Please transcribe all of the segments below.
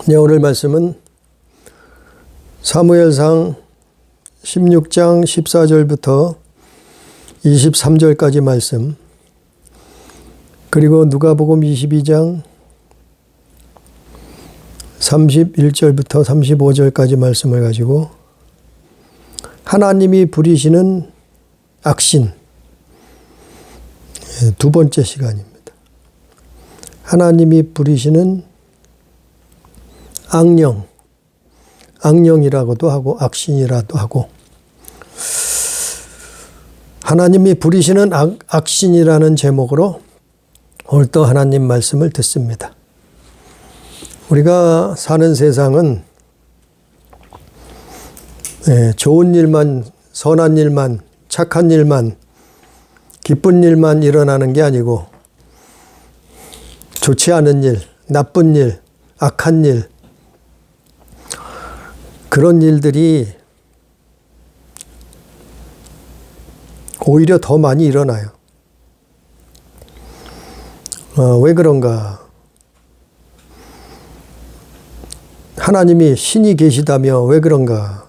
네, 오늘 말씀은 사무엘상 16장 14절부터 23절까지 말씀, 그리고 누가복음 22장 31절부터 35절까지 말씀을 가지고 하나님이 부리시는 악신, 두 번째 시간입니다. 하나님이 부리시는 악령, 악령이라고도 하고 악신이라도 하고, 하나님이 부리시는 악신이라는 제목으로 오늘 또 하나님 말씀을 듣습니다. 우리가 사는 세상은 좋은 일만, 선한 일만, 착한 일만, 기쁜 일만 일어나는 게 아니고 좋지 않은 일, 나쁜 일, 악한 일, 그런 일들이 오히려 더 많이 일어나요. 왜 그런가? 하나님이 신이 계시다며 왜 그런가?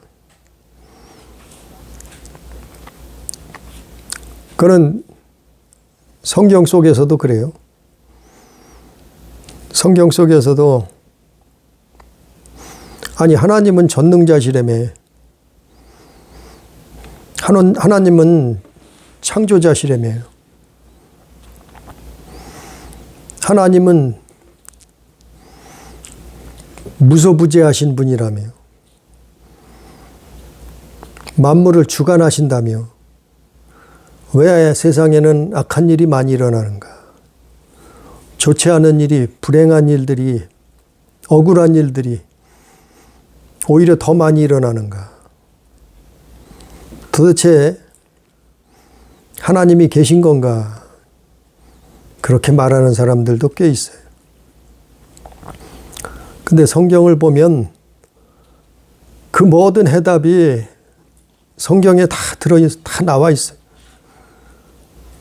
그는 성경 속에서도 그래요. 성경 속에서도 아니, 하나님은 전능자시라며, 하나님은 창조자시라며, 하나님은 무소부재하신 분이라며, 만물을 주관하신다며, 왜 세상에는 악한 일이 많이 일어나는가? 좋지 않은 일이, 불행한 일들이, 억울한 일들이 오히려 더 많이 일어나는가? 도대체 하나님이 계신 건가? 그렇게 말하는 사람들도 꽤 있어요. 근데 성경을 보면 그 모든 해답이 성경에 다 나와 있어요.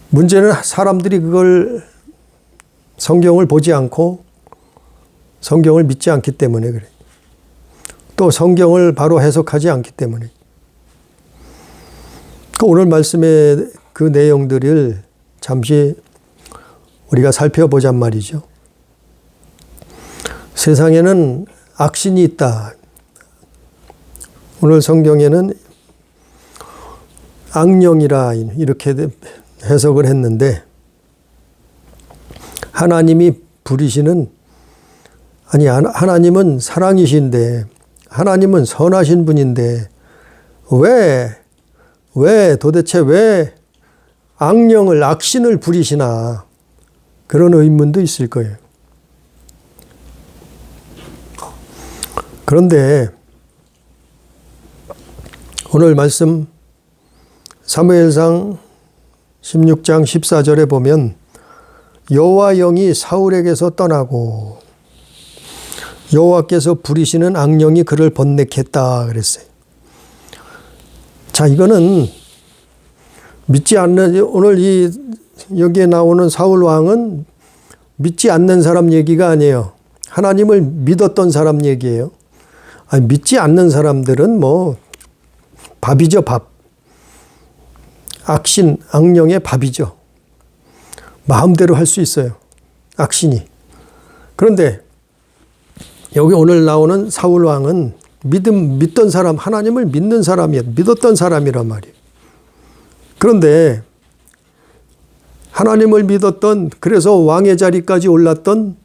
문제는 사람들이 그걸 성경을 보지 않고 성경을 믿지 않기 때문에 그래요. 또 성경을 바로 해석하지 않기 때문에. 오늘 말씀의 그 내용들을 잠시 우리가 살펴보잔 말이죠. 세상에는 악신이 있다. 오늘 성경에는 악령이라 이렇게 해석을 했는데, 하나님이 부리시는, 아니, 하나님은 사랑이신데, 하나님은 선하신 분인데 도대체 왜 악령을, 악신을 부리시나, 그런 의문도 있을 거예요. 그런데 오늘 말씀 사무엘상 16장 14절에 보면 여호와 영이 사울에게서 떠나고 여호와께서 부리시는 악령이 그를 번뇌케 했다 그랬어요. 자, 이거는 믿지 않는, 오늘 여기에 나오는 사울 왕은 믿지 않는 사람 얘기가 아니에요. 하나님을 믿었던 사람 얘기예요. 아니, 믿지 않는 사람들은 뭐 밥이죠, 밥. 악신, 악령의 밥이죠. 마음대로 할 수 있어요, 악신이. 그런데 여기 오늘 나오는 사울 왕은 믿던 사람, 하나님을 믿는 사람이에요. 믿었던 사람이란 말이에요. 그런데 하나님을 믿었던, 그래서 왕의 자리까지 올랐던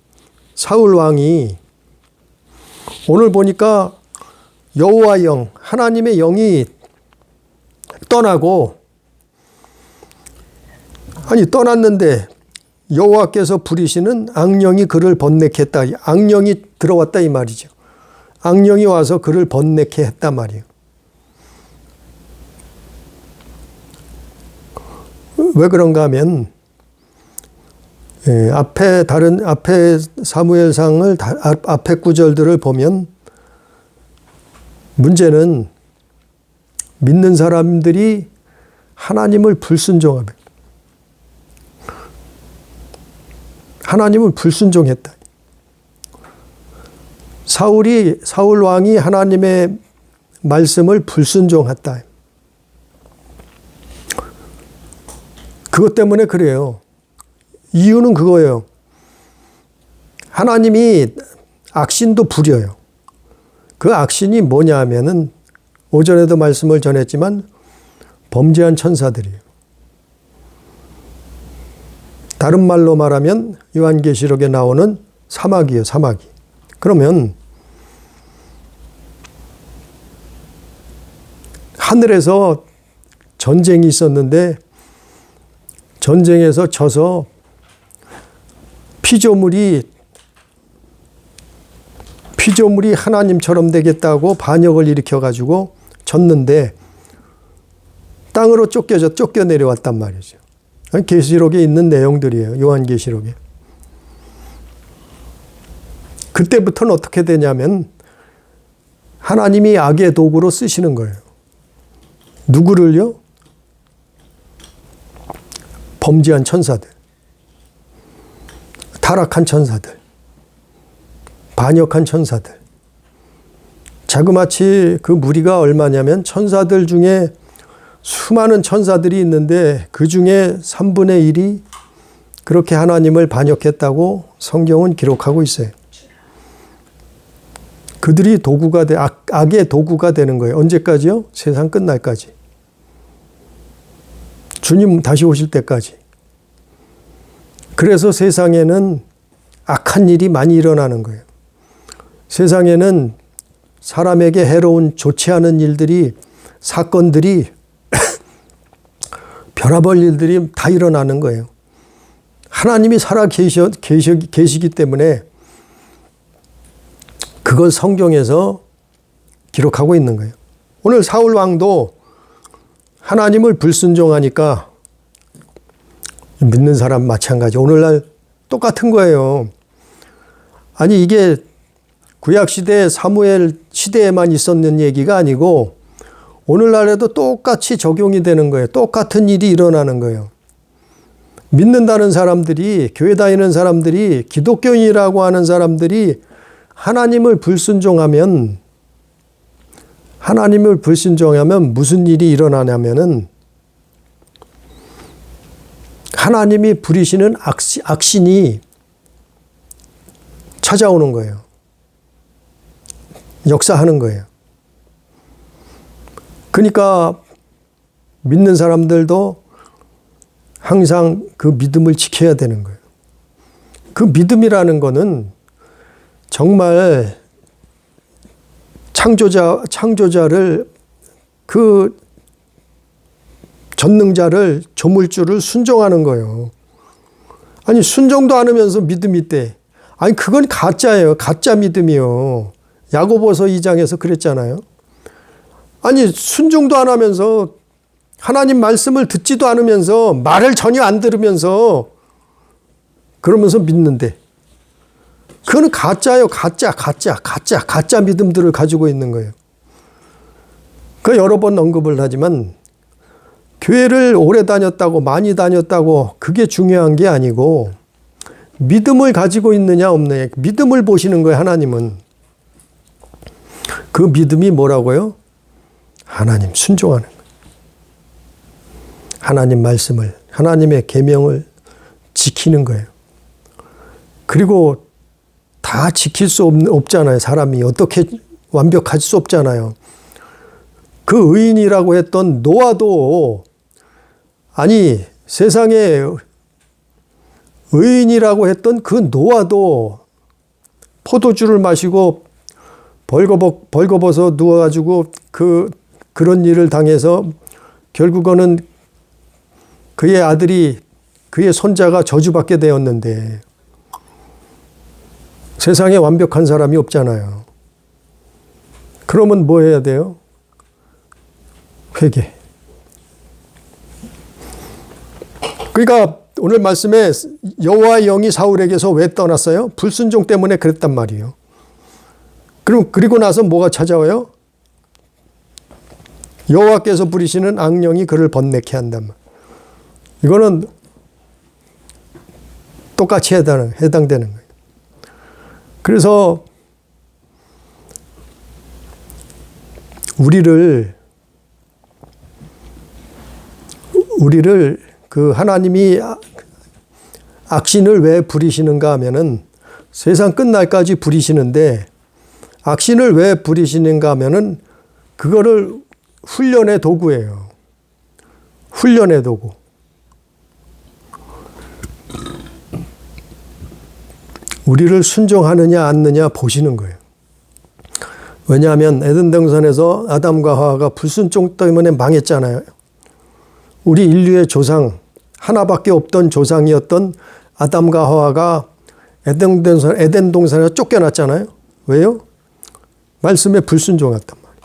사울 왕이 오늘 보니까 여호와 영, 하나님의 영이 떠나고, 아니, 떠났는데 여호와께서 부리시는 악령이 그를 번뇌케 했다. 악령이 들어왔다 이 말이죠. 악령이 와서 그를 번뇌케 했단 말이에요. 왜 그런가 하면 앞에 사무엘상을 앞에 구절들을 보면 문제는 믿는 사람들이 하나님을 불순종합니다. 하나님은 불순종했다. 사울 왕이 하나님의 말씀을 불순종했다. 그것 때문에 그래요. 이유는 그거예요. 하나님이 악신도 부려요. 그 악신이 뭐냐 하면은 오전에도 말씀을 전했지만 범죄한 천사들이에요. 다른 말로 말하면 요한계시록에 나오는 사마귀예요. 사마귀. 그러면 하늘에서 전쟁이 있었는데 전쟁에서 져서 피조물이 하나님처럼 되겠다고 반역을 일으켜가지고 졌는데 땅으로 쫓겨 내려왔단 말이죠. 계시록에 있는 내용들이에요. 요한계시록에. 그때부터는 어떻게 되냐면 하나님이 악의 도구로 쓰시는 거예요. 누구를요? 범죄한 천사들, 타락한 천사들, 반역한 천사들. 자그마치 그 무리가 얼마냐면 천사들 중에 수많은 천사들이 있는데 그 중에 3분의 1이 그렇게 하나님을 반역했다고 성경은 기록하고 있어요. 그들이 악의 도구가 되는 거예요. 언제까지요? 세상 끝날까지. 주님 다시 오실 때까지. 그래서 세상에는 악한 일이 많이 일어나는 거예요. 세상에는 사람에게 해로운 좋지 않은 일들이, 사건들이, 별아벌 일들이 다 일어나는 거예요. 하나님이 살아 계시기 때문에 그걸 성경에서 기록하고 있는 거예요. 오늘 사울 왕도 하나님을 불순종하니까 믿는 사람 마찬가지. 오늘날 똑같은 거예요. 아니 이게 구약시대 사무엘 시대에만 있었는 얘기가 아니고 오늘날에도 똑같이 적용이 되는 거예요. 똑같은 일이 일어나는 거예요. 믿는다는 사람들이, 교회 다니는 사람들이, 기독교인이라고 하는 사람들이 하나님을 불순종하면 무슨 일이 일어나냐면은 하나님이 부리시는 악신이 찾아오는 거예요. 역사하는 거예요. 그러니까 믿는 사람들도 항상 그 믿음을 지켜야 되는 거예요. 그 믿음이라는 거는 정말 창조자를, 그 전능자를, 조물주를 순종하는 거예요. 아니 순종도 안 하면서 믿음이 있대. 아니 그건 가짜예요. 가짜 믿음이요. 야고보서 2장에서 그랬잖아요. 아니 순종도 안 하면서 하나님 말씀을 듣지도 않으면서 말을 전혀 안 들으면서 그러면서 믿는데 그거는 가짜예요. 가짜 믿음들을 가지고 있는 거예요. 그 여러 번 언급을 하지만 교회를 오래 다녔다고 많이 다녔다고 그게 중요한 게 아니고 믿음을 가지고 있느냐 없느냐, 믿음을 보시는 거예요. 하나님은. 그 믿음이 뭐라고요? 하나님 순종하는 거예요. 하나님 말씀을, 하나님의 계명을 지키는 거예요. 그리고 다 지킬 수 없잖아요. 사람이 어떻게 완벽할 수 없잖아요. 그 의인이라고 했던 노아도, 아니 세상에 의인이라고 했던 그 노아도 포도주를 마시고 벌거벗어 누워가지고 그런 일을 당해서 결국은 그의 아들이, 그의 손자가 저주받게 되었는데 세상에 완벽한 사람이 없잖아요. 그러면 뭐 해야 돼요? 회개. 그러니까 오늘 말씀에 여호와의 영이 사울에게서 왜 떠났어요? 불순종 때문에 그랬단 말이에요. 그리고 나서 뭐가 찾아와요? 여호와께서 부리시는 악령이 그를 번뇌케 한단 말. 이거는 똑같이 해당되는 거예요. 그래서 우리를 그 하나님이 악신을 왜 부리시는가 하면은 세상 끝날까지 부리시는데 악신을 왜 부리시는가 하면은 그거를 훈련의 도구예요. 훈련의 도구. 우리를 순종하느냐 않느냐 보시는 거예요. 왜냐하면 에덴 동산에서 아담과 하와가 불순종 때문에 망했잖아요. 우리 인류의 조상, 하나밖에 없던 조상이었던 아담과 하와가 에덴 동산에서 쫓겨났잖아요. 왜요? 말씀에 불순종했단 말이에요.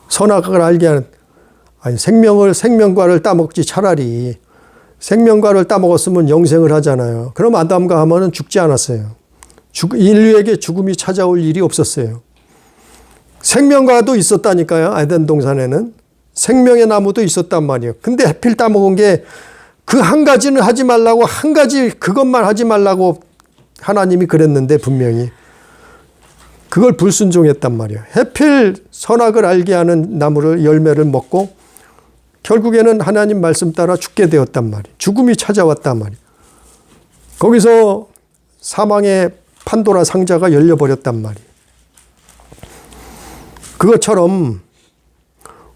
선악을 알게 하는, 아니, 생명과를 따먹지 차라리 생명과를 따먹었으면 영생을 하잖아요. 그럼 아담과 하와는 죽지 않았어요. 인류에게 죽음이 찾아올 일이 없었어요. 생명과도 있었다니까요. 에덴 동산에는. 생명의 나무도 있었단 말이에요. 근데 하필 따먹은 게 그 한 가지는 하지 말라고, 한 가지 그것만 하지 말라고 하나님이 그랬는데 분명히 그걸 불순종했단 말이에요. 하필 선악을 알게 하는 나무를 열매를 먹고 결국에는 하나님 말씀 따라 죽게 되었단 말이에요. 죽음이 찾아왔단 말이에요. 거기서 사망의 판도라 상자가 열려버렸단 말이에요. 그것처럼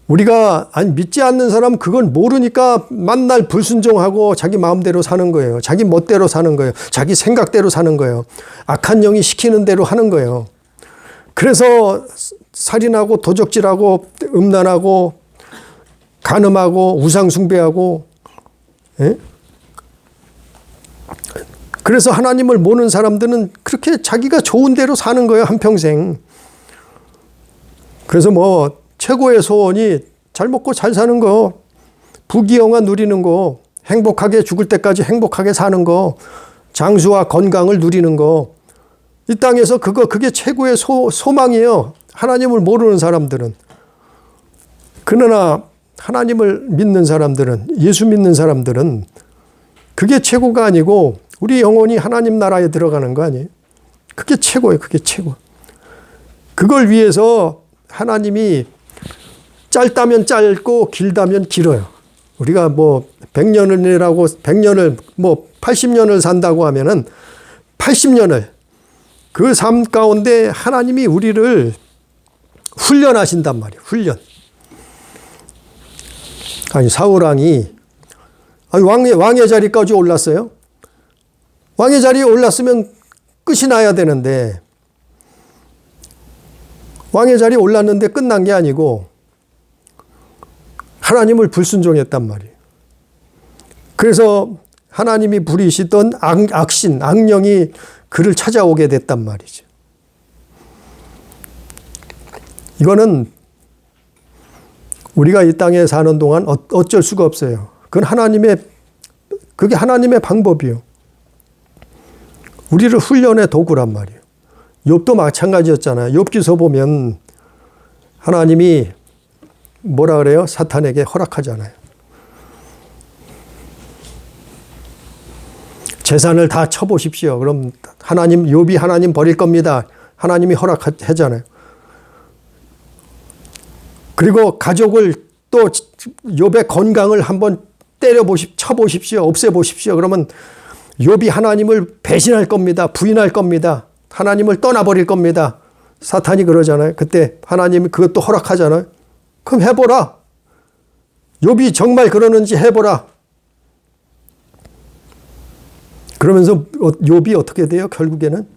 우리가 믿지 않는 사람 그건 모르니까 만날 불순종하고 자기 마음대로 사는 거예요. 자기 멋대로 사는 거예요. 자기 생각대로 사는 거예요. 악한 영이 시키는 대로 하는 거예요. 그래서 살인하고 도적질하고 음란하고 간음하고 우상숭배하고, 예? 그래서 하나님을 모르는 사람들은 그렇게 자기가 좋은 대로 사는 거예요. 한평생. 그래서 뭐 최고의 소원이 잘 먹고 잘 사는 거, 부귀영화 누리는 거, 행복하게 죽을 때까지 행복하게 사는 거, 장수와 건강을 누리는 거, 이 땅에서 그게 최고의 소망이에요. 하나님을 모르는 사람들은. 그러나 하나님을 믿는 사람들은, 예수 믿는 사람들은 그게 최고가 아니고 우리 영혼이 하나님 나라에 들어가는 거 아니에요? 그게 최고예요. 그게 최고. 그걸 위해서 하나님이 짧다면 짧고 길다면 길어요. 우리가 뭐 100년을 뭐 80년을 산다고 하면은 80년을 그 삶 가운데 하나님이 우리를 훈련하신단 말이에요. 훈련. 아니, 사울왕이 왕의 자리까지 올랐어요. 왕의 자리에 올랐으면 끝이 나야 되는데 왕의 자리에 올랐는데 끝난 게 아니고 하나님을 불순종했단 말이에요. 그래서 하나님이 부리시던 악신, 악령이 그를 찾아오게 됐단 말이죠. 이거는 우리가 이 땅에 사는 동안 어쩔 수가 없어요. 그게 하나님의 방법이요. 우리를 훈련의 도구란 말이에요. 욥도 마찬가지였잖아요. 욥기서 보면 하나님이 뭐라 그래요? 사탄에게 허락하잖아요. 재산을 다 쳐보십시오. 그럼 욥이 하나님 버릴 겁니다. 하나님이 허락하잖아요. 그리고 가족을 또 욥의 건강을 한번 쳐보십시오. 없애보십시오. 그러면 욥이 하나님을 배신할 겁니다. 부인할 겁니다. 하나님을 떠나버릴 겁니다. 사탄이 그러잖아요. 그때 하나님이 그것도 허락하잖아요. 그럼 해보라. 욥이 정말 그러는지 해보라. 그러면서 욥이 어떻게 돼요? 결국에는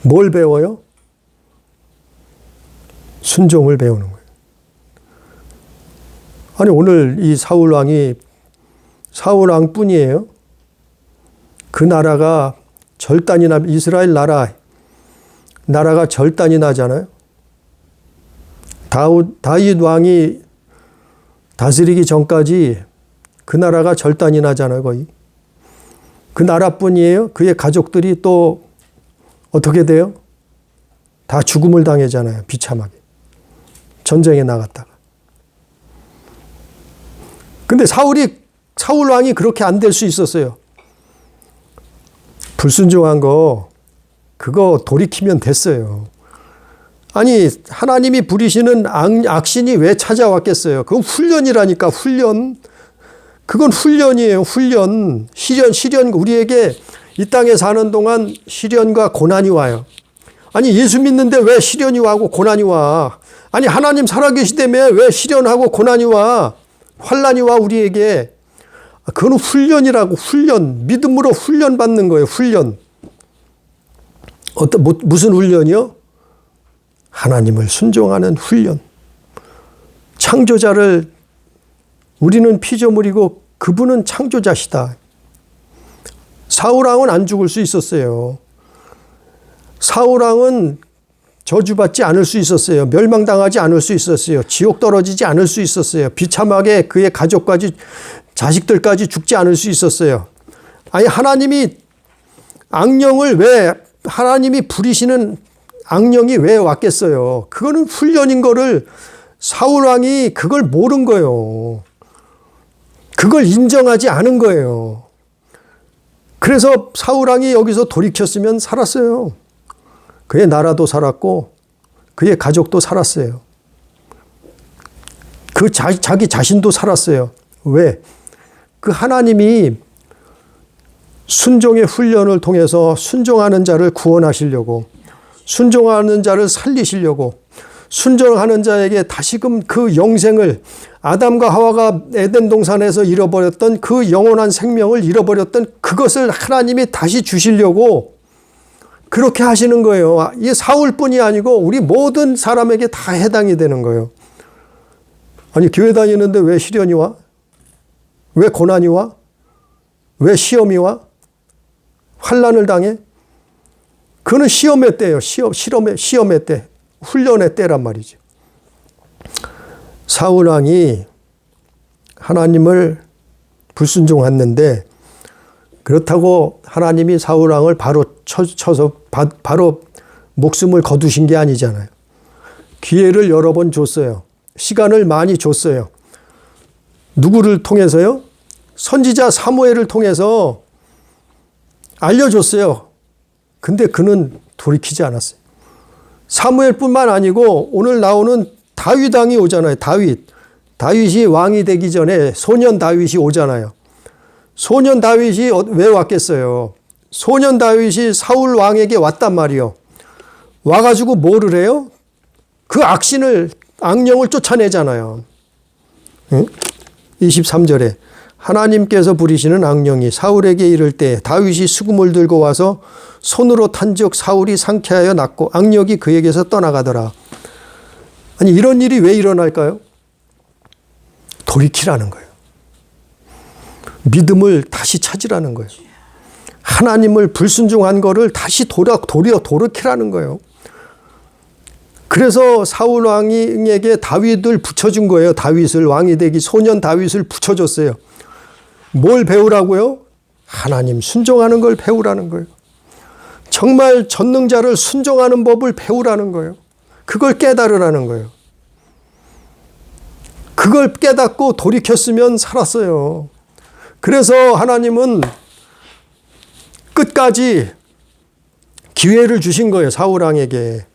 뭘 배워요? 순종을 배우는 거예요. 아니, 오늘 이 사울왕이 사울왕뿐이에요. 그 나라가 절단이 나, 이스라엘 나라가 절단이 나잖아요. 다윗 왕이 다스리기 전까지 그 나라가 절단이 나잖아요, 거의. 그 나라뿐이에요. 그의 가족들이 또 어떻게 돼요? 다 죽음을 당하잖아요, 비참하게. 전쟁에 나갔다가. 근데 사울 왕이 그렇게 안 될 수 있었어요. 불순종한 거, 그거 돌이키면 됐어요. 아니 하나님이 부리시는 악신이 왜 찾아왔겠어요? 그건 훈련이라니까. 훈련. 그건 훈련이에요. 훈련. 시련. 우리에게 이 땅에 사는 동안 시련과 고난이 와요. 아니 예수 믿는데 왜 시련이 와고 고난이 와? 아니 하나님 살아계시다며 왜 시련하고 고난이 와? 환난이 와 우리에게. 그건 훈련이라고. 훈련. 믿음으로 훈련 받는 거예요. 훈련. 무슨 훈련이요? 하나님을 순종하는 훈련. 창조자를 우리는 피조물이고 그분은 창조자시다. 사울왕은 안 죽을 수 있었어요. 사울왕은 저주받지 않을 수 있었어요. 멸망당하지 않을 수 있었어요. 지옥 떨어지지 않을 수 있었어요. 비참하게 그의 가족까지 자식들까지 죽지 않을 수 있었어요. 아니 하나님이 악령을 왜 하나님이 부리시는 악령이 왜 왔겠어요? 그거는 훈련인 거를 사울왕이 그걸 모른 거예요. 그걸 인정하지 않은 거예요. 그래서 사울왕이 여기서 돌이켰으면 살았어요. 그의 나라도 살았고 그의 가족도 살았어요. 자기 자신도 살았어요. 왜? 그 하나님이 순종의 훈련을 통해서 순종하는 자를 구원하시려고, 순종하는 자를 살리시려고, 순종하는 자에게 다시금 그 영생을, 아담과 하와가 에덴 동산에서 잃어버렸던 그 영원한 생명을 잃어버렸던 그것을 하나님이 다시 주시려고 그렇게 하시는 거예요. 이 사울뿐이 아니고 우리 모든 사람에게 다 해당이 되는 거예요. 아니 교회 다니는데 왜 시련이 와? 왜 고난이 와? 왜 시험이 와? 환난을 당해? 그는 시험의 때예요. 시험의 때. 훈련의 때란 말이죠. 사울왕이 하나님을 불순종했는데 그렇다고 하나님이 사울왕을 바로 쳐서 바로 목숨을 거두신 게 아니잖아요. 기회를 여러 번 줬어요. 시간을 많이 줬어요. 누구를 통해서요? 선지자 사무엘을 통해서 알려줬어요. 근데 그는 돌이키지 않았어요. 사무엘뿐만 아니고 오늘 나오는 다윗 왕이 오잖아요. 다윗이 왕이 되기 전에 소년 다윗이 오잖아요. 소년 다윗이 왜 왔겠어요? 소년 다윗이 사울 왕에게 왔단 말이요. 와가지고 뭐를 해요? 그 악령을 쫓아내잖아요. 응? 23절에 하나님께서 부리시는 악령이 사울에게 이를 때 다윗이 수금을 들고 와서 손으로 탄즉 사울이 상쾌하여 낫고 악령이 그에게서 떠나가더라. 아니 이런 일이 왜 일어날까요? 돌이키라는 거예요. 믿음을 다시 찾으라는 거예요. 하나님을 불순종한 거를 다시 돌이키라는 거예요. 그래서 사울 왕에게 다윗을 붙여준 거예요. 다윗을 왕이 되기 소년 다윗을 붙여줬어요. 뭘 배우라고요? 하나님 순종하는 걸 배우라는 거예요. 정말 전능자를 순종하는 법을 배우라는 거예요. 그걸 깨달으라는 거예요. 그걸 깨닫고 돌이켰으면 살았어요. 그래서 하나님은 끝까지 기회를 주신 거예요. 사울 왕에게.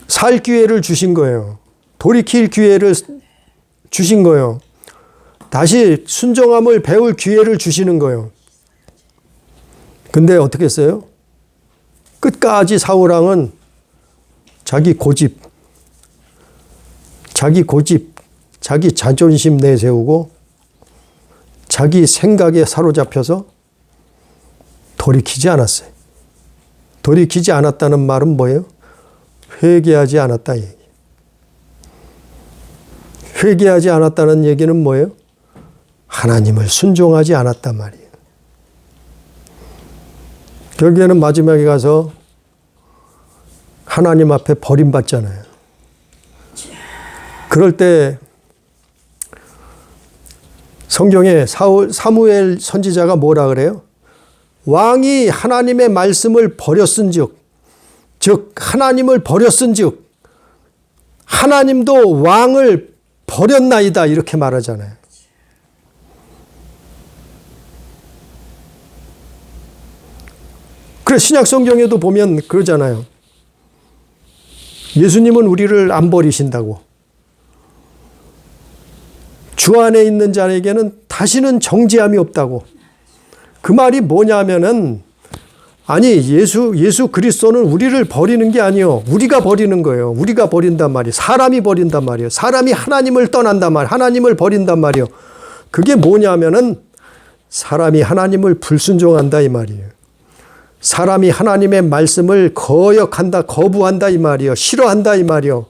살 기회를 주신 거예요. 돌이킬 기회를 주신 거예요. 다시 순종함을 배울 기회를 주시는 거예요. 근데 어떻게 했어요? 끝까지 사울 왕은 자기 고집, 자기 자존심 내세우고 자기 생각에 사로잡혀서 돌이키지 않았어요. 돌이키지 않았다는 말은 뭐예요? 회개하지 않았다 얘기. 회개하지 않았다는 얘기는 뭐예요? 하나님을 순종하지 않았단 말이에요. 결국에는 마지막에 가서 하나님 앞에 버림받잖아요. 그럴 때 성경에 사무엘 선지자가 뭐라 그래요? 왕이 하나님의 말씀을 버렸은즉, 즉 하나님을 버렸은즉 하나님도 왕을 버렸나이다 이렇게 말하잖아요. 그래서 신약 성경에도 보면 그러잖아요. 예수님은 우리를 안 버리신다고. 주 안에 있는 자에게는 다시는 정죄함이 없다고. 그 말이 뭐냐면은, 아니, 예수 그리스도는 우리를 버리는 게 아니요. 우리가 버리는 거예요. 우리가 버린단 말이에요. 사람이 버린단 말이에요. 사람이 하나님을 떠난단 말이에요. 하나님을 버린단 말이에요. 그게 뭐냐면은, 사람이 하나님을 불순종한다 이 말이에요. 사람이 하나님의 말씀을 거역한다, 거부한다 이 말이에요. 싫어한다 이 말이에요.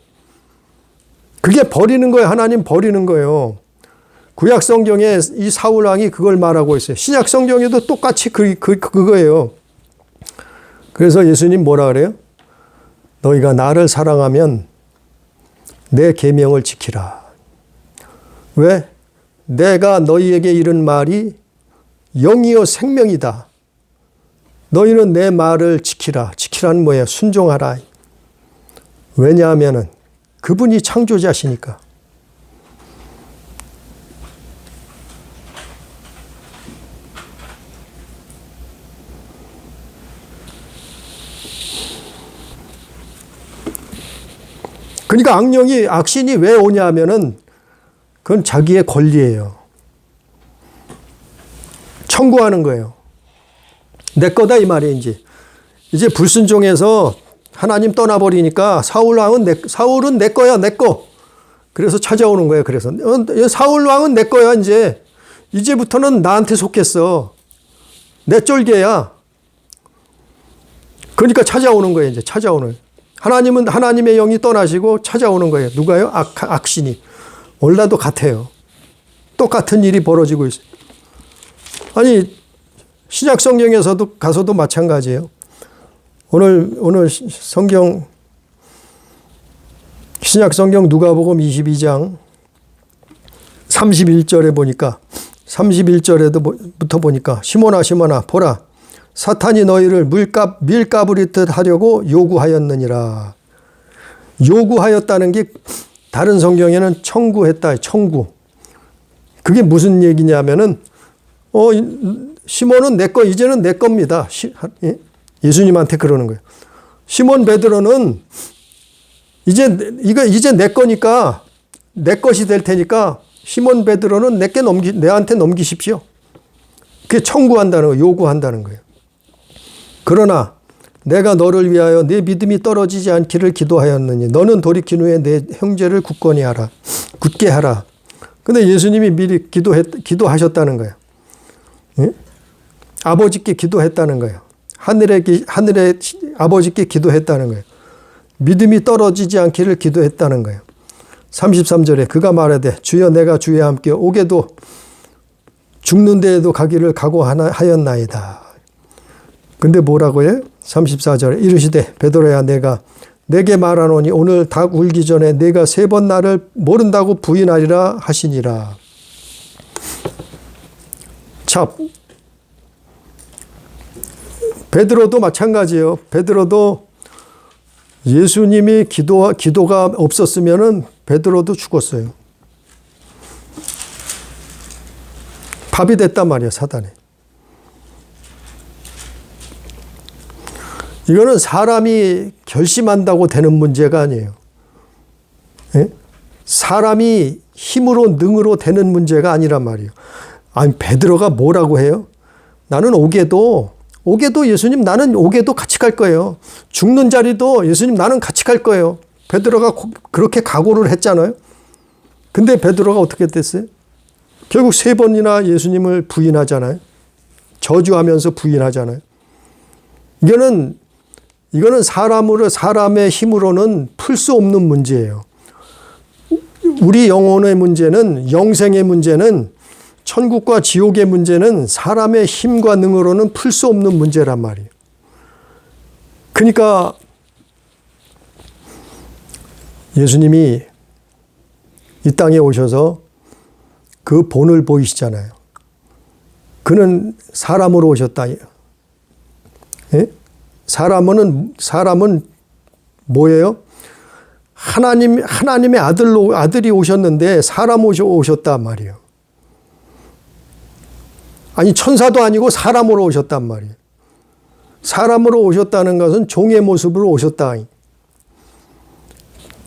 그게 버리는 거예요. 하나님 버리는 거예요. 구약 성경에 이 사울 왕이 그걸 말하고 있어요. 신약 성경에도 똑같이 그거예요. 그래서 예수님 뭐라 그래요? 너희가 나를 사랑하면 내 계명을 지키라. 왜? 내가 너희에게 이른 말이 영이요 생명이다. 너희는 내 말을 지키라. 지키라는 뭐예요? 순종하라. 왜냐하면 그분이 창조자시니까. 그러니까 악신이 왜 오냐면은 그건 자기의 권리예요. 청구하는 거예요. 내 거다 이 말이에요. 이제 불순종해서 하나님 떠나버리니까 사울은 내 거야, 내 거. 그래서 찾아오는 거예요. 그래서 사울 왕은 내 거야. 이제부터는 나한테 속했어. 내 쫄개야. 그러니까 찾아오는 거예요. 이제 찾아오는 거예요. 하나님은 하나님의 영이 떠나시고 찾아오는 거예요. 누가요? 악신이. 오늘도 같아요. 똑같은 일이 벌어지고 있어요. 아니, 신약 성경에서도 가서도 마찬가지예요. 오늘 신약 성경 누가복음 22장 31절에 보니까 31절에부터 보니까 시몬아 보라 사탄이 너희를 밀가부리듯 하려고 요구하였느니라. 요구하였다는 게 다른 성경에는 청구했다. 청구. 그게 무슨 얘기냐면은 시몬은 내 거 이제는 내 겁니다. 예수님한테 그러는 거예요. 시몬 베드로는 이제 내 거니까 내 것이 될 테니까 시몬 베드로는 내한테 넘기십시오. 그게 청구한다는 거예요. 요구한다는 거예요. 그러나 내가 너를 위하여 내 믿음이 떨어지지 않기를 기도하였느니 너는 돌이킨 후에 내 형제를 굳게 하라. 근데 예수님이 미리 기도하셨다는 거예요. 예? 아버지께 기도했다는 거예요. 하늘의 아버지께 기도했다는 거예요. 믿음이 떨어지지 않기를 기도했다는 거예요. 33절에 그가 말하되 주여 내가 주와 함께 오게도 죽는 데에도 가기를 각오하였나이다. 근데 뭐라고 해요? 34절에 이르시되 베드로야 내게 말하노니 오늘 닭 울기 전에 내가 3번 나를 모른다고 부인하리라 하시니라. 자, 베드로도 마찬가지예요. 베드로도 예수님이 기도가 없었으면은 베드로도 죽었어요. 밥이 됐단 말이에요, 사단이. 이거는 사람이 결심한다고 되는 문제가 아니에요. 예? 사람이 힘으로 능으로 되는 문제가 아니란 말이에요. 아니, 베드로가 뭐라고 해요? 나는 오게도 예수님 나는 오게도 같이 갈 거예요. 죽는 자리도 예수님 나는 같이 갈 거예요. 베드로가 그렇게 각오를 했잖아요. 근데 베드로가 어떻게 됐어요? 결국 3번이나 예수님을 부인하잖아요. 저주하면서 부인하잖아요. 이거는 사람의 힘으로는 풀 수 없는 문제예요. 우리 영혼의 문제는, 영생의 문제는, 천국과 지옥의 문제는 사람의 힘과 능으로는 풀 수 없는 문제란 말이에요. 그러니까 예수님이 이 땅에 오셔서 그 본을 보이시잖아요. 그는 사람으로 오셨다. 예? 사람은 뭐예요? 하나님의 아들이 오셨는데 사람 오셨단 말이에요. 아니, 천사도 아니고 사람으로 오셨단 말이에요. 사람으로 오셨다는 것은 종의 모습으로 오셨다.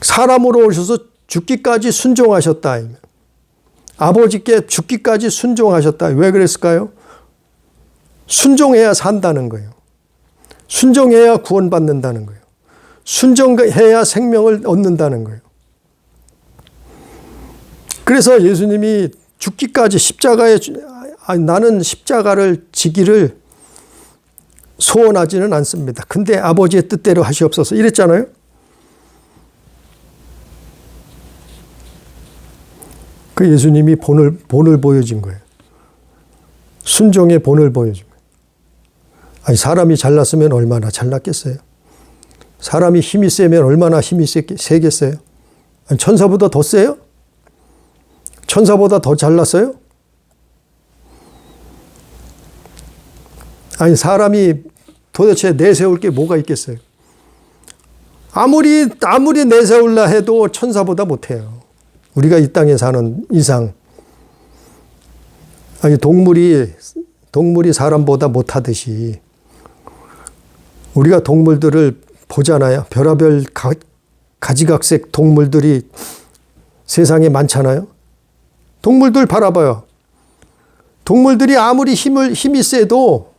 사람으로 오셔서 죽기까지 순종하셨다. 아버지께 죽기까지 순종하셨다. 왜 그랬을까요? 순종해야 산다는 거예요. 순종해야 구원받는다는 거예요. 순종해야 생명을 얻는다는 거예요. 그래서 예수님이 죽기까지 나는 십자가를 지기를 소원하지는 않습니다. 근데 아버지의 뜻대로 하시옵소서 이랬잖아요. 그 예수님이 본을 보여준 거예요. 순종의 본을 보여준 거예요. 아니, 사람이 잘났으면 얼마나 잘났겠어요. 사람이 힘이 세면 얼마나 힘이 세겠어요. 아니, 천사보다 더 세요? 천사보다 더 잘났어요? 아니, 사람이 도대체 내세울 게 뭐가 있겠어요? 아무리 내세울라 해도 천사보다 못해요. 우리가 이 땅에 사는 이상. 아니, 동물이 사람보다 못하듯이 우리가 동물들을 보잖아요. 별의별 가지각색 동물들이 세상에 많잖아요. 동물들 바라봐요. 동물들이 아무리 힘이 세도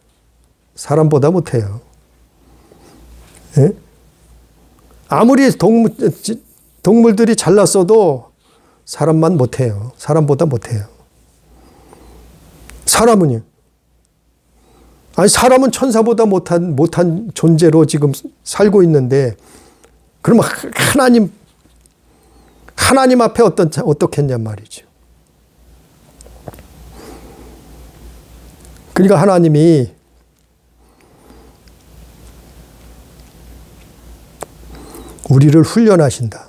사람보다 못해요. 예? 아무리 동물들이 잘났어도 사람만 못해요. 사람보다 못해요. 사람은요? 아니, 사람은 천사보다 못한 존재로 지금 살고 있는데, 그러면 하나님 앞에 어떻겠냔 말이죠. 그러니까 하나님이 우리를 훈련하신다.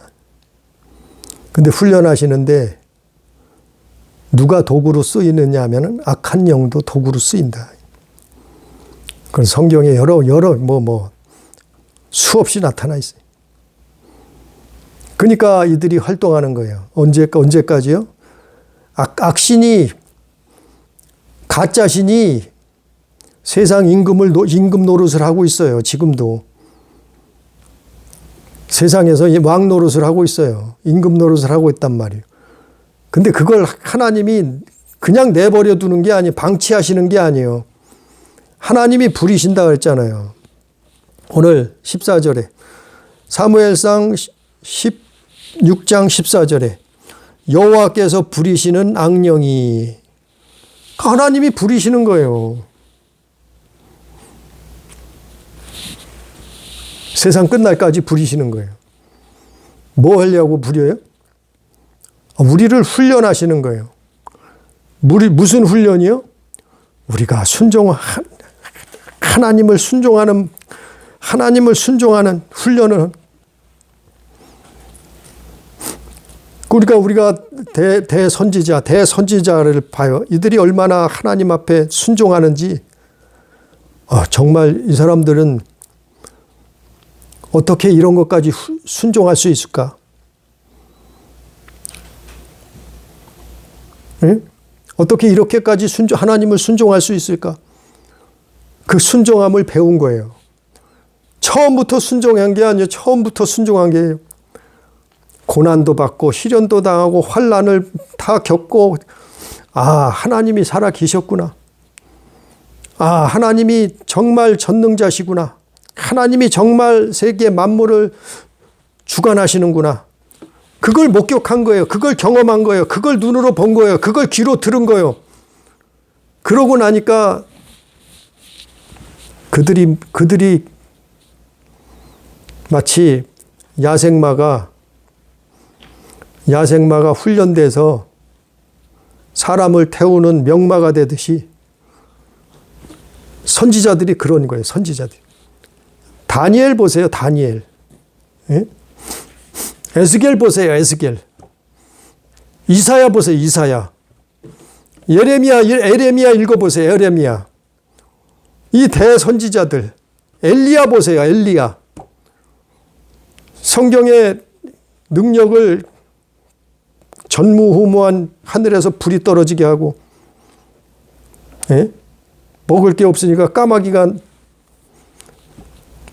근데 훈련하시는데 누가 도구로 쓰이느냐 하면은 악한 영도 도구로 쓰인다. 그건 성경에 여러 수없이 나타나 있어요. 그러니까 이들이 활동하는 거예요. 언제까지요? 악신이, 가짜신이 세상 임금 노릇을 하고 있어요. 지금도. 세상에서 왕 노릇을 하고 있어요. 임금 노릇을 하고 있단 말이에요. 근데 그걸 하나님이 그냥 내버려 두는 게 아니에요. 방치하시는 게 아니에요. 하나님이 부리신다 그랬잖아요. 오늘 14절에 사무엘상 16장 14절에 여호와께서 부리시는 악령이, 하나님이 부리시는 거예요. 세상 끝날까지 부리시는 거예요. 뭐 하려고 부려요? 우리를 훈련하시는 거예요. 무슨 훈련이요? 우리가 하나님을 순종하는 훈련을. 그러니까 우리가 대선지자를 봐요. 이들이 얼마나 하나님 앞에 순종하는지. 정말 이 사람들은 어떻게 이런 것까지 순종할 수 있을까? 네? 어떻게 이렇게까지 하나님을 순종할 수 있을까? 그 순종함을 배운 거예요. 처음부터 순종한 게 아니에요. 처음부터 순종한 게예요. 고난도 받고 시련도 당하고 환난을 다 겪고, 하나님이 살아 계셨구나. 하나님이 정말 전능자시구나. 하나님이 정말 세계 만물을 주관하시는구나. 그걸 목격한 거예요. 그걸 경험한 거예요. 그걸 눈으로 본 거예요. 그걸 귀로 들은 거예요. 그러고 나니까 그들이 마치 야생마가 훈련돼서 사람을 태우는 명마가 되듯이 선지자들이 그런 거예요. 선지자들이. 다니엘 보세요. 다니엘. 예? 에스겔 보세요. 에스겔. 이사야 보세요. 이사야. 에레미야 읽어보세요. 에레미야. 이 대선지자들. 엘리야 보세요. 엘리야. 성경의 능력을 전무후무한 하늘에서 불이 떨어지게 하고, 예? 먹을 게 없으니까 까마귀가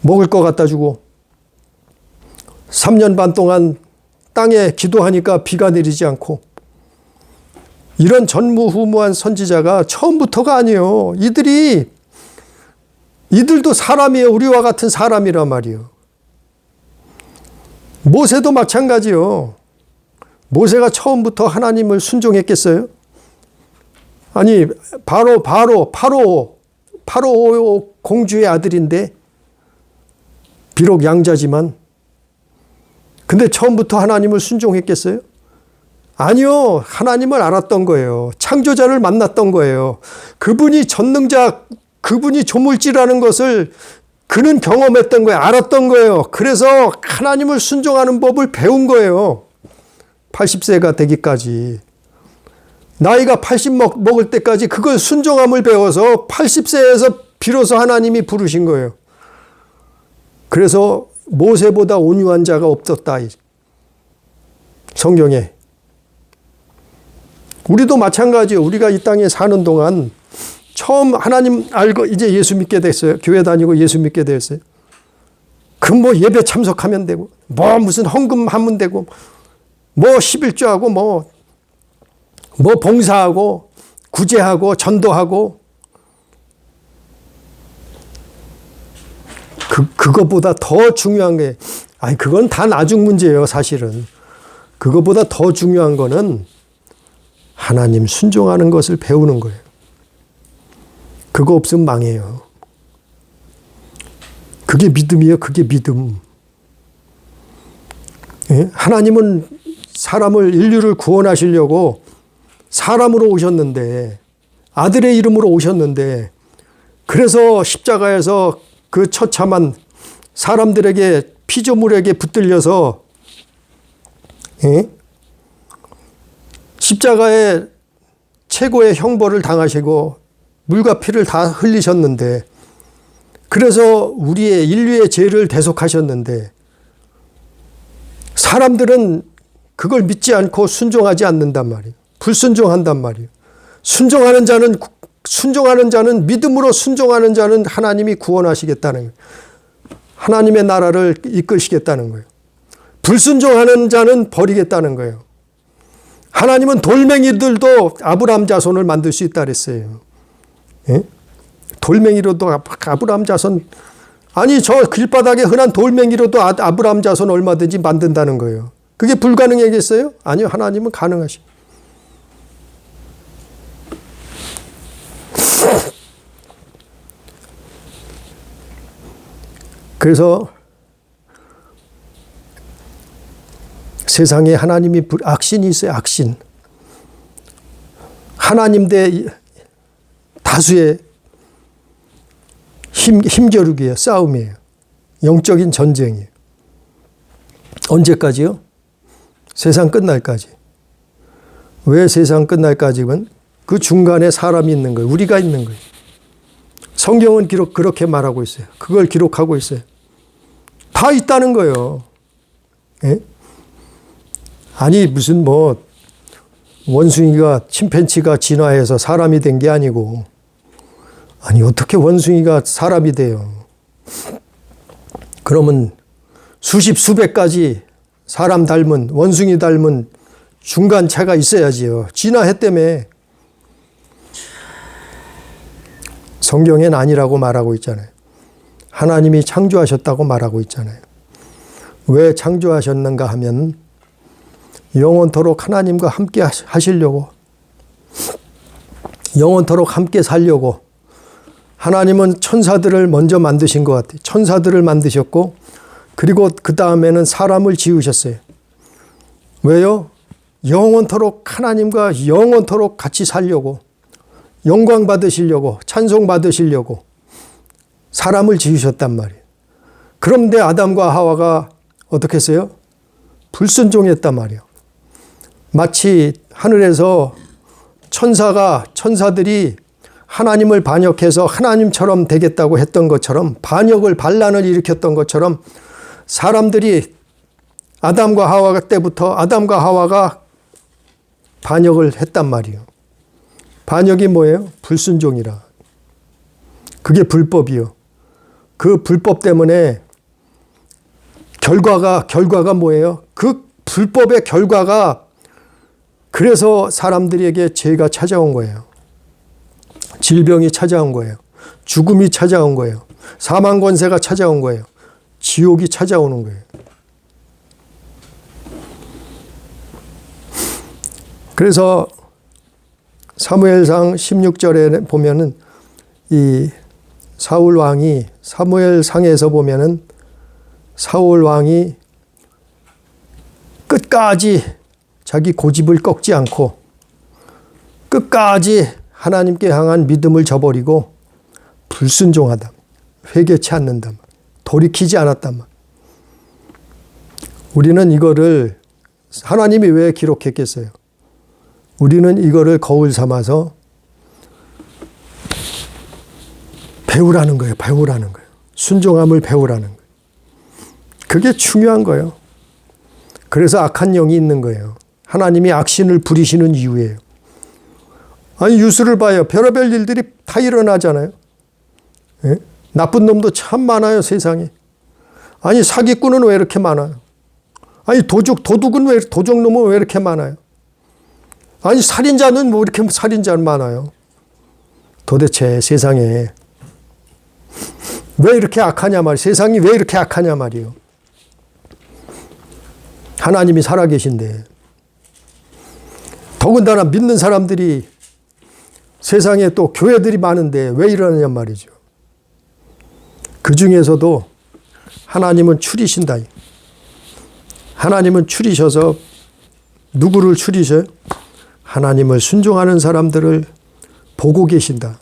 먹을 거 갖다 주고, 3년 반 동안 땅에 기도하니까 비가 내리지 않고, 이런 전무후무한 선지자가 처음부터가 아니에요. 이들도 사람이에요. 우리와 같은 사람이란 말이에요. 모세도 마찬가지요. 모세가 처음부터 하나님을 순종했겠어요? 아니, 바로 공주의 아들인데, 비록 양자지만, 근데 처음부터 하나님을 순종했겠어요? 아니요. 하나님을 알았던 거예요. 창조자를 만났던 거예요. 그분이 전능자, 그분이 조물주라는 것을 그는 경험했던 거예요. 알았던 거예요. 그래서 하나님을 순종하는 법을 배운 거예요. 80세가 되기까지. 나이가 80 먹을 때까지 그걸 순종함을 배워서 80세에서 비로소 하나님이 부르신 거예요. 그래서 모세보다 온유한 자가 없었다. 성경에. 우리도 마찬가지예요. 우리가 이 땅에 사는 동안 처음 하나님 알고 이제 예수 믿게 됐어요. 교회 다니고 예수 믿게 됐어요. 그 뭐 예배 참석하면 되고, 뭐 무슨 헌금하면 되고, 뭐 11조하고, 뭐 봉사하고, 구제하고, 전도하고, 그것보다 더 중요한 게, 아니, 그건 다 나중 문제예요, 사실은. 그것보다 더 중요한 거는 하나님 순종하는 것을 배우는 거예요. 그거 없으면 망해요. 그게 믿음이에요. 그게 믿음. 예? 하나님은 인류를 구원하시려고 사람으로 오셨는데, 아들의 이름으로 오셨는데, 그래서 십자가에서 그 처참한 사람들에게, 피조물에게 붙들려서, 예? 십자가에 최고의 형벌을 당하시고 물과 피를 다 흘리셨는데, 그래서 우리의 인류의 죄를 대속하셨는데, 사람들은 그걸 믿지 않고 순종하지 않는단 말이에요. 불순종한단 말이에요. 순종하는 자는 믿음으로 순종하는 자는 하나님이 구원하시겠다는 거예요. 하나님의 나라를 이끌시겠다는 거예요. 불순종하는 자는 버리겠다는 거예요. 하나님은 돌멩이들도 아브라함 자손을 만들 수 있다 그랬어요. 예? 돌멩이로도 아브라함 자손, 아니 저 길바닥에 흔한 돌멩이로도 아브라함 자손 얼마든지 만든다는 거예요. 그게 불가능하겠어요? 아니요. 하나님은 가능하십니다. 그래서 세상에 하나님이 악신이 있어요. 악신. 하나님 대 다수의 힘겨루기예요. 싸움이에요. 영적인 전쟁이에요. 언제까지요? 세상 끝날까지. 왜 세상 끝날까지는? 그 중간에 사람이 있는 거예요. 우리가 있는 거예요. 성경은 그렇게 말하고 있어요. 그걸 기록하고 있어요. 다 있다는 거예요. 예? 아니 무슨 원숭이가 침팬치가 진화해서 사람이 된 게 아니고, 아니 어떻게 원숭이가 사람이 돼요? 그러면 수백 가지 사람 닮은, 원숭이 닮은 중간체가 있어야지요. 진화했다며. 성경엔 아니라고 말하고 있잖아요. 하나님이 창조하셨다고 말하고 있잖아요. 왜 창조하셨는가 하면 영원토록 하나님과 함께 하시려고, 영원토록 함께 살려고. 하나님은 천사들을 먼저 만드신 것 같아요. 천사들을 만드셨고, 그리고 그 다음에는 사람을 지으셨어요. 왜요? 영원토록 하나님과 영원토록 같이 살려고, 영광 받으시려고, 찬송 받으시려고 사람을 지으셨단 말이에요. 그런데 아담과 하와가 어떻게 했어요? 불순종했단 말이에요. 마치 하늘에서 천사들이 하나님을 반역해서 하나님처럼 되겠다고 했던 것처럼, 반란을 일으켰던 것처럼, 사람들이 아담과 하와 때부터 아담과 하와가 반역을 했단 말이에요. 반역이 뭐예요? 불순종이라. 그게 불법이요. 그 불법 때문에 결과가 뭐예요? 그 불법의 결과가 그래서 사람들에게 죄가 찾아온 거예요. 질병이 찾아온 거예요. 죽음이 찾아온 거예요. 사망 권세가 찾아온 거예요. 지옥이 찾아오는 거예요. 그래서 사무엘상 16절에 보면은 이 사울 왕이 사무엘상에서 보면은 사울 왕이 끝까지 자기 고집을 꺾지 않고 끝까지 하나님께 향한 믿음을 저버리고 불순종하다. 회개치 않는다. 돌이키지 않았단 말. 우리는 이거를 하나님이 왜 기록했겠어요? 우리는 이거를 거울 삼아서 배우라는 거예요. 배우라는 거예요. 순종함을 배우라는 거예요. 그게 중요한 거예요. 그래서 악한 영이 있는 거예요. 하나님이 악신을 부리시는 이유예요. 아니 뉴스를 봐요. 별의별 일들이 다 일어나잖아요. 예? 나쁜 놈도 참 많아요, 세상에. 아니 사기꾼은 왜 이렇게 많아요? 아니 도둑은 왜 도적놈은 왜 이렇게 많아요? 아니 살인자는 뭐 이렇게 살인자는 많아요? 도대체 세상에 왜 이렇게 악하냐 말이에요. 세상이 왜 이렇게 악하냐 말이에요. 하나님이 살아계신데 더군다나 믿는 사람들이 세상에 또 교회들이 많은데 왜 이러느냐 말이죠. 그 중에서도 하나님은 추리신다. 하나님은 추리셔서 누구를 추리셔요? 하나님을 순종하는 사람들을 보고 계신다.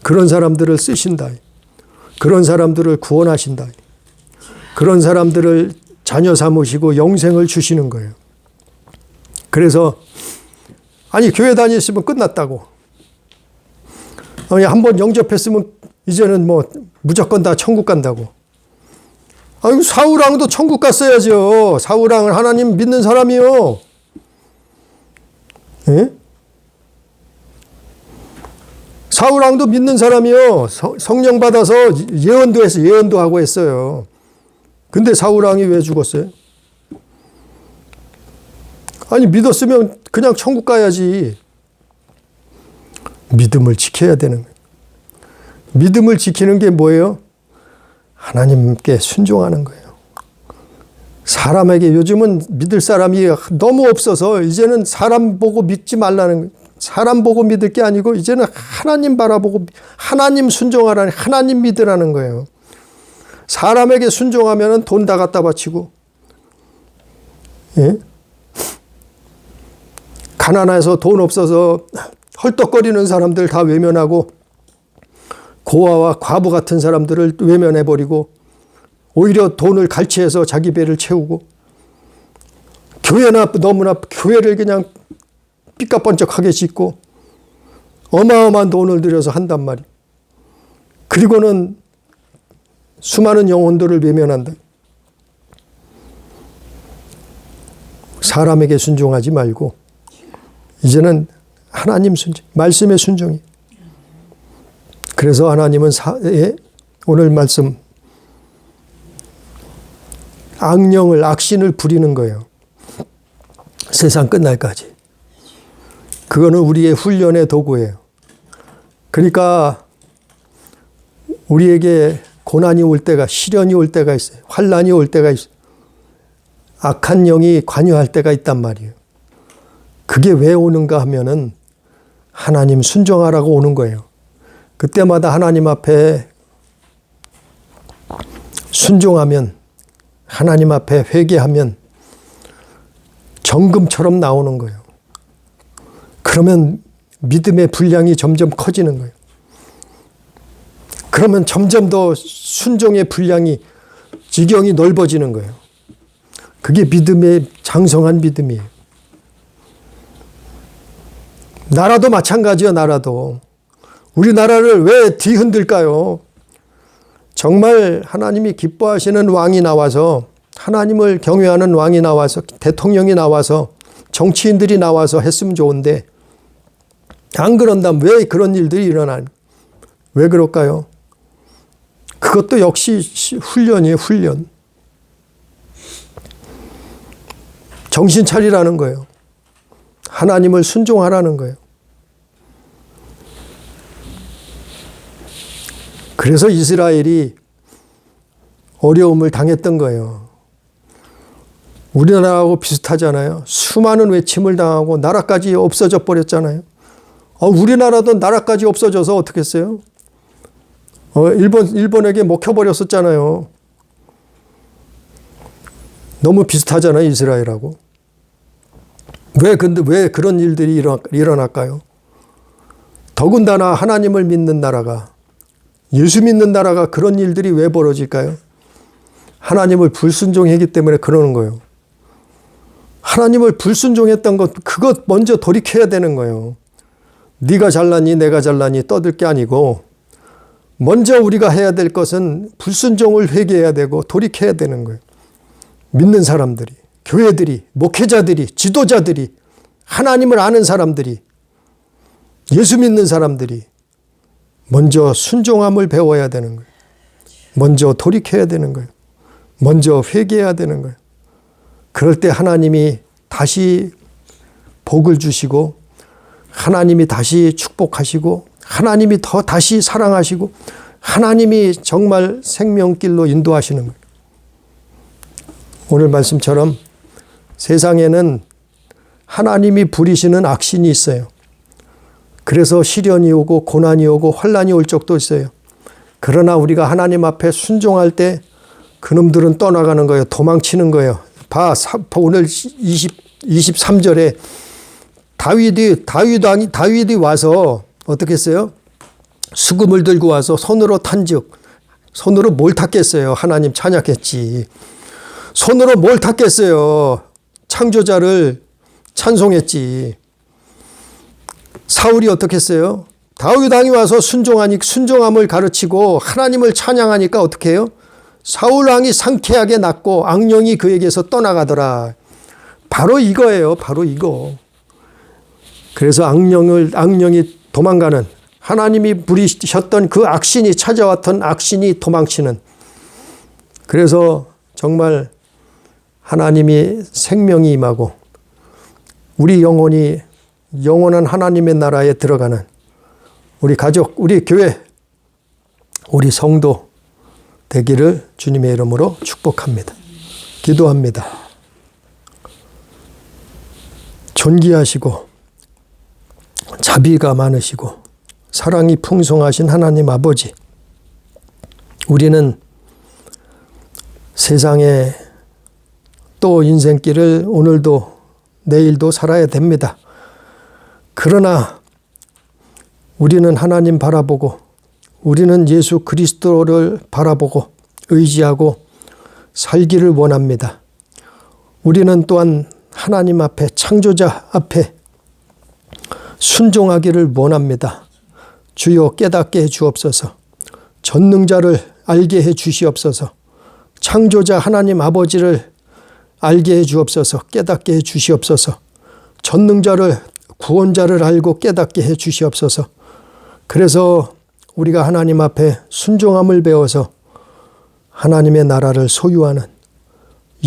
그런 사람들을 쓰신다. 그런 사람들을 구원하신다. 그런 사람들을 자녀 삼으시고 영생을 주시는 거예요. 그래서 아니 교회 다녔으면 끝났다고. 아니 한번 영접했으면 이제는 뭐 무조건 다 천국 간다고. 아니 사울왕도 천국 갔어야죠. 사울왕은 하나님 믿는 사람이요. 예? 사울왕도 믿는 사람이요. 성령 받아서 예언도 했어요. 예언도 하고 했어요. 근데 사울왕이 왜 죽었어요? 아니 믿었으면 그냥 천국 가야지. 믿음을 지켜야 되는 거예요. 믿음을 지키는 게 뭐예요? 하나님께 순종하는 거예요. 사람에게 요즘은 믿을 사람이 너무 없어서 이제는 사람 보고 믿지 말라는 거예요. 사람 보고 믿을 게 아니고 이제는 하나님 바라보고 하나님 순종하라는 하나님 믿으라는 거예요. 사람에게 순종하면 돈 다 갖다 바치고, 예? 가난해서 돈 없어서 헐떡거리는 사람들 다 외면하고 고아와 과부 같은 사람들을 외면해버리고 오히려 돈을 갈취해서 자기 배를 채우고 교회나 너무나 교회를 그냥 삐까번쩍하게 짓고 어마어마한 돈을 들여서 한단 말이에요. 그리고는 수많은 영혼들을 외면한다. 사람에게 순종하지 말고 이제는 하나님 순종, 말씀의 순종이. 그래서 하나님은 오늘 말씀 악령을 악신을 부리는 거예요. 세상 끝날까지. 그거는 우리의 훈련의 도구예요. 그러니까 우리에게 고난이 올 때가 시련이 올 때가 있어요. 환난이 올 때가 있어요. 악한 영이 관여할 때가 있단 말이에요. 그게 왜 오는가 하면은 하나님 순종하라고 오는 거예요. 그때마다 하나님 앞에 순종하면 하나님 앞에 회개하면 정금처럼 나오는 거예요. 그러면 믿음의 분량이 점점 커지는 거예요. 그러면 점점 더 순종의 분량이 지경이 넓어지는 거예요. 그게 믿음의 장성한 믿음이에요. 나라도 마찬가지요. 나라도. 우리나라를 왜 뒤흔들까요? 정말 하나님이 기뻐하시는 왕이 나와서 하나님을 경외하는 왕이 나와서 대통령이 나와서 정치인들이 나와서 했으면 좋은데 안 그런다면 왜 그런 일들이 일어나는? 왜 그럴까요? 그것도 역시 훈련이에요. 훈련. 정신 차리라는 거예요. 하나님을 순종하라는 거예요. 그래서 이스라엘이 어려움을 당했던 거예요. 우리나라하고 비슷하잖아요. 수많은 외침을 당하고 나라까지 없어져 버렸잖아요. 우리나라도 나라까지 없어져서 어떻게 했어요? 일본에게 먹혀버렸었잖아요. 너무 비슷하잖아요, 이스라엘하고. 근데 왜 그런 일들이 일어날까요? 더군다나 하나님을 믿는 나라가, 예수 믿는 나라가 그런 일들이 왜 벌어질까요? 하나님을 불순종했기 때문에 그러는 거예요. 하나님을 불순종했던 것, 그것 먼저 돌이켜야 되는 거예요. 네가 잘나니 내가 잘나니 떠들 게 아니고 먼저 우리가 해야 될 것은 불순종을 회개해야 되고 돌이켜야 되는 거예요. 믿는 사람들이, 교회들이, 목회자들이, 지도자들이, 하나님을 아는 사람들이, 예수 믿는 사람들이 먼저 순종함을 배워야 되는 거예요. 먼저 돌이켜야 되는 거예요. 먼저 회개해야 되는 거예요. 그럴 때 하나님이 다시 복을 주시고 하나님이 다시 축복하시고 하나님이 더 다시 사랑하시고 하나님이 정말 생명길로 인도하시는 거예요. 오늘 말씀처럼 세상에는 하나님이 부리시는 악신이 있어요. 그래서 시련이 오고 고난이 오고 환난이 올 적도 있어요. 그러나 우리가 하나님 앞에 순종할 때 그놈들은 떠나가는 거예요. 도망치는 거예요. 오늘 23절에 다윗이 와서 어떻게 했어요? 수금을 들고 와서 손으로 탄즉, 손으로 뭘 탔겠어요? 하나님 찬양했지. 손으로 뭘 탔겠어요? 창조자를 찬송했지. 사울이 어떻게 했어요? 다윗 왕이 와서 순종함을 가르치고 하나님을 찬양하니까 어떻게 해요? 사울 왕이 상쾌하게 낫고 악령이 그에게서 떠나가더라. 바로 이거예요. 바로 이거. 그래서 악령이 도망가는, 하나님이 부리셨던 그 악신이, 찾아왔던 악신이 도망치는. 그래서 정말 하나님이 생명이 임하고 우리 영혼이 영원한 하나님의 나라에 들어가는 우리 가족, 우리 교회, 우리 성도 되기를 주님의 이름으로 축복합니다. 기도합니다. 존귀하시고 자비가 많으시고 사랑이 풍성하신 하나님 아버지, 우리는 세상에 또 인생길을 오늘도 내일도 살아야 됩니다. 그러나 우리는 하나님 바라보고 우리는 예수 그리스도를 바라보고 의지하고 살기를 원합니다. 우리는 또한 하나님 앞에, 창조자 앞에 순종하기를 원합니다. 주여 깨닫게 해 주옵소서. 전능자를 알게 해 주시옵소서. 창조자 하나님 아버지를 알게 해 주옵소서. 깨닫게 해 주시옵소서. 전능자를, 구원자를 알고 깨닫게 해 주시옵소서. 그래서 우리가 하나님 앞에 순종함을 배워서 하나님의 나라를 소유하는,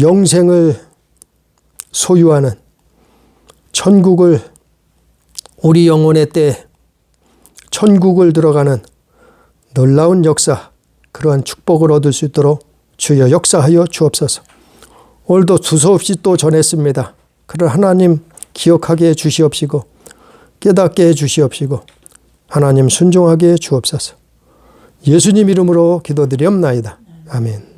영생을 소유하는, 천국을, 우리 영혼의 때 천국을 들어가는 놀라운 역사, 그러한 축복을 얻을 수 있도록 주여 역사하여 주옵소서. 오늘도 두서없이 또 전했습니다. 그를 하나님 기억하게 해 주시옵시고 깨닫게 해 주시옵시고 하나님 순종하게 해 주옵소서. 예수님 이름으로 기도드리옵나이다. 아멘.